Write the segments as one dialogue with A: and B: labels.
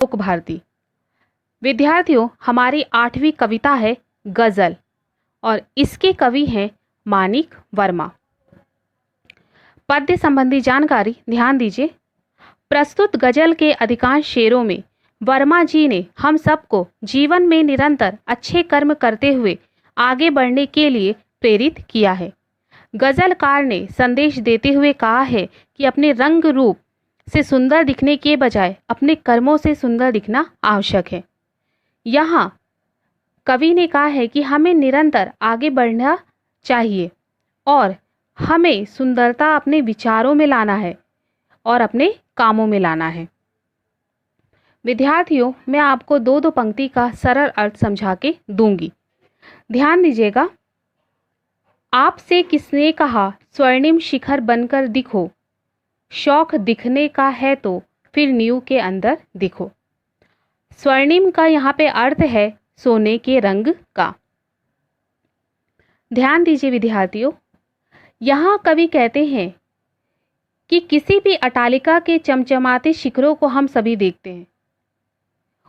A: लोक भारती। विद्यार्थियों, हमारी 8वीं कविता है गज़ल और इसके कवि हैं मानिक वर्मा। पद्य संबंधी जानकारी ध्यान दीजिए। प्रस्तुत गज़ल के अधिकांश शेरों में वर्मा जी ने हम सबको जीवन में निरंतर अच्छे कर्म करते हुए आगे बढ़ने के लिए प्रेरित किया है। गज़लकार ने संदेश देते हुए कहा है कि अपने रंग रूप से सुंदर दिखने के बजाय अपने कर्मों से सुंदर दिखना आवश्यक है। यहाँ कवि ने कहा है कि हमें निरंतर आगे बढ़ना चाहिए और हमें सुंदरता अपने विचारों में लाना है और अपने कामों में लाना है। विद्यार्थियों, मैं आपको दो पंक्ति का सरल अर्थ समझा के दूंगी। ध्यान दीजिएगा। आपसे किसने कहा स्वर्णिम शिखर बनकर दिखो, शौक दिखने का है तो फिर नींव के अंदर दिखो। स्वर्णिम का यहाँ पे अर्थ है सोने के रंग का। ध्यान दीजिए विद्यार्थियों, यहाँ कवि कहते हैं कि किसी भी अट्टालिका के चमचमाते शिखरों को हम सभी देखते हैं,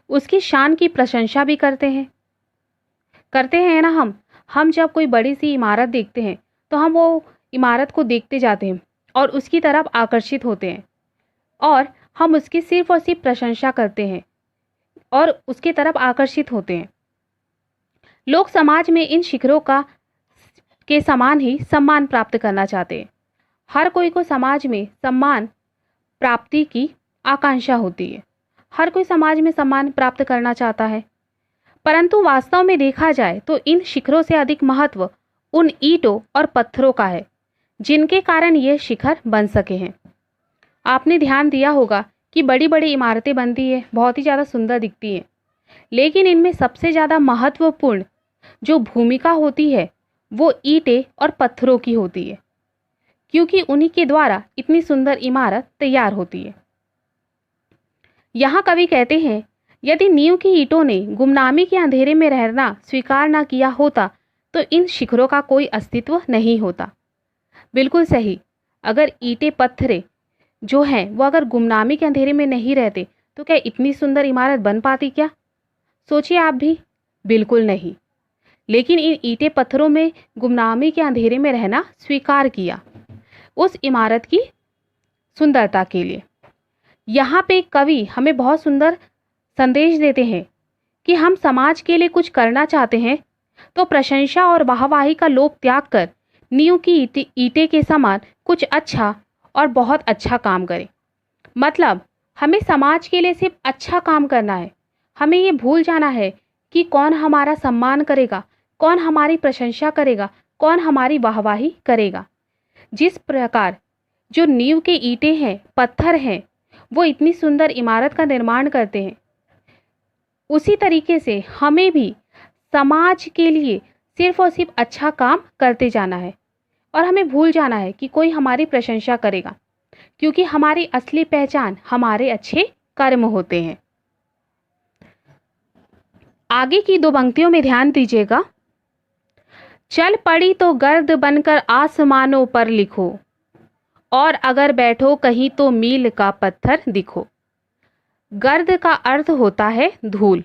A: उसकी शान की प्रशंसा भी करते हैं ना। हम जब कोई बड़ी सी इमारत देखते हैं तो हम वो इमारत को देखते जाते हैं और उसकी तरफ आकर्षित होते हैं और हम उसकी सिर्फ और सिर्फ प्रशंसा करते हैं और उसकी तरफ आकर्षित होते हैं। लोग समाज में इन शिखरों के समान ही सम्मान प्राप्त करना चाहते हैं। हर कोई को समाज में सम्मान प्राप्ति की आकांक्षा होती है। हर कोई समाज में सम्मान प्राप्त करना चाहता है, परंतु वास्तव में देखा जाए तो इन शिखरों से अधिक महत्व उन ईंटों और पत्थरों का है जिनके कारण ये शिखर बन सके हैं। आपने ध्यान दिया होगा कि बड़ी बड़ी इमारतें बनती है, बहुत ही ज़्यादा सुंदर दिखती हैं, लेकिन इनमें सबसे ज़्यादा महत्वपूर्ण जो भूमिका होती है वो ईंटें और पत्थरों की होती है, क्योंकि उन्हीं के द्वारा इतनी सुंदर इमारत तैयार होती है। यहाँ कवि कहते हैं, यदि नींव की ईंटों ने गुमनामी के अंधेरे में रहना स्वीकार न किया होता तो इन शिखरों का कोई अस्तित्व नहीं होता। बिल्कुल सही। अगर ईंटें पत्थरे जो हैं वो अगर गुमनामी के अंधेरे में नहीं रहते तो क्या इतनी सुंदर इमारत बन पाती क्या? सोचिए आप भी। बिल्कुल नहीं। लेकिन इन ईंटें पत्थरों में गुमनामी के अंधेरे में रहना स्वीकार किया उस इमारत की सुंदरता के लिए। यहाँ पे कवि हमें बहुत सुंदर संदेश देते हैं कि हम समाज के लिए कुछ करना चाहते हैं तो प्रशंसा और वाहवाही का लोभ त्याग कर नींव की ईंटें के समान कुछ अच्छा और बहुत अच्छा काम करें। मतलब हमें समाज के लिए सिर्फ अच्छा काम करना है। हमें ये भूल जाना है कि कौन हमारा सम्मान करेगा, कौन हमारी प्रशंसा करेगा, कौन हमारी वाहवाही करेगा। जिस प्रकार जो नींव के ईंटें हैं, पत्थर हैं, वो इतनी सुंदर इमारत का निर्माण करते हैं, उसी तरीके से हमें भी समाज के लिए सिर्फ और सिर्फ अच्छा काम करते जाना है और हमें भूल जाना है कि कोई हमारी प्रशंसा करेगा, क्योंकि हमारी असली पहचान हमारे अच्छे कर्म होते हैं। आगे की 2 पंक्तियों में ध्यान दीजिएगा। चल पड़ी तो गर्द बनकर आसमानों पर लिखो, और अगर बैठो कहीं तो मील का पत्थर दिखो। गर्द का अर्थ होता है धूल।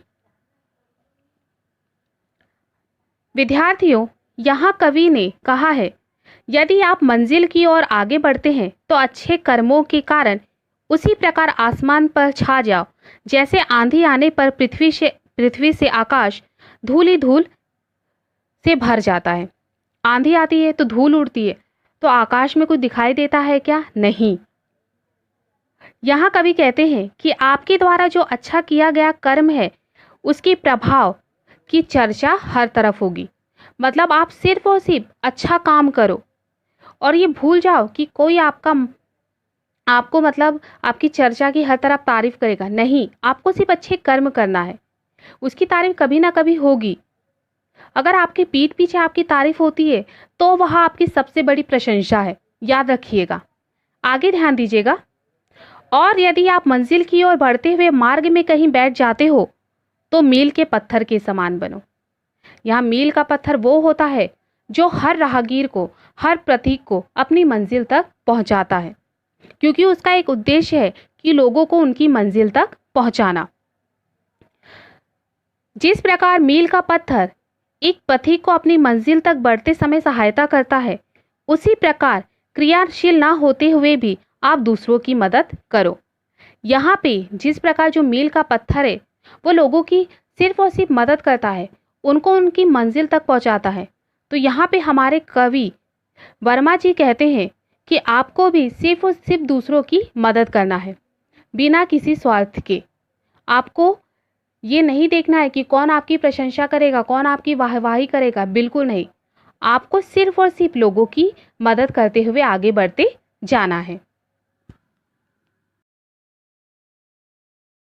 A: विद्यार्थियों, यहाँ कवि ने कहा है, यदि आप मंजिल की ओर आगे बढ़ते हैं तो अच्छे कर्मों के कारण उसी प्रकार आसमान पर छा जाओ जैसे आंधी आने पर पृथ्वी से आकाश धूल ही धूल से भर जाता है। आंधी आती है तो धूल उड़ती है, तो आकाश में कुछ दिखाई देता है क्या? नहीं। यहाँ कवि कहते हैं कि आपके द्वारा जो अच्छा किया गया कर्म है उसकी प्रभाव की चर्चा हर तरफ होगी। मतलब आप सिर्फ और सिर्फ अच्छा काम करो और ये भूल जाओ कि कोई आपको मतलब आपकी चर्चा की हर तरफ तारीफ करेगा। नहीं, आपको सिर्फ अच्छे कर्म करना है, उसकी तारीफ कभी ना कभी होगी। अगर आपके पीठ पीछे आपकी तारीफ होती है तो वह आपकी सबसे बड़ी प्रशंसा है, याद रखिएगा। आगे ध्यान दीजिएगा। और यदि आप मंजिल की ओर बढ़ते हुए मार्ग में कहीं बैठ जाते हो तो मील के पत्थर के समान बनो। यहाँ मील का पत्थर वो होता है जो हर राहगीर को, हर प्रतीक को अपनी मंजिल तक पहुंचाता है, क्योंकि उसका एक उद्देश्य है कि लोगों को उनकी मंजिल तक पहुंचाना। जिस प्रकार मील का पत्थर एक पथिक को अपनी मंजिल तक बढ़ते समय सहायता करता है, उसी प्रकार क्रियाशील ना होते हुए भी आप दूसरों की मदद करो। यहाँ पे जिस प्रकार जो मील का पत्थर है वो लोगों की सिर्फ और सिर्फ मदद करता है, उनको उनकी मंजिल तक पहुँचाता है। तो यहाँ पे हमारे कवि वर्मा जी कहते हैं कि आपको भी सिर्फ और सिर्फ दूसरों की मदद करना है, बिना किसी स्वार्थ के। आपको ये नहीं देखना है कि कौन आपकी प्रशंसा करेगा, कौन आपकी वाहवाही करेगा, बिल्कुल नहीं। आपको सिर्फ और सिर्फ लोगों की मदद करते हुए आगे बढ़ते जाना है।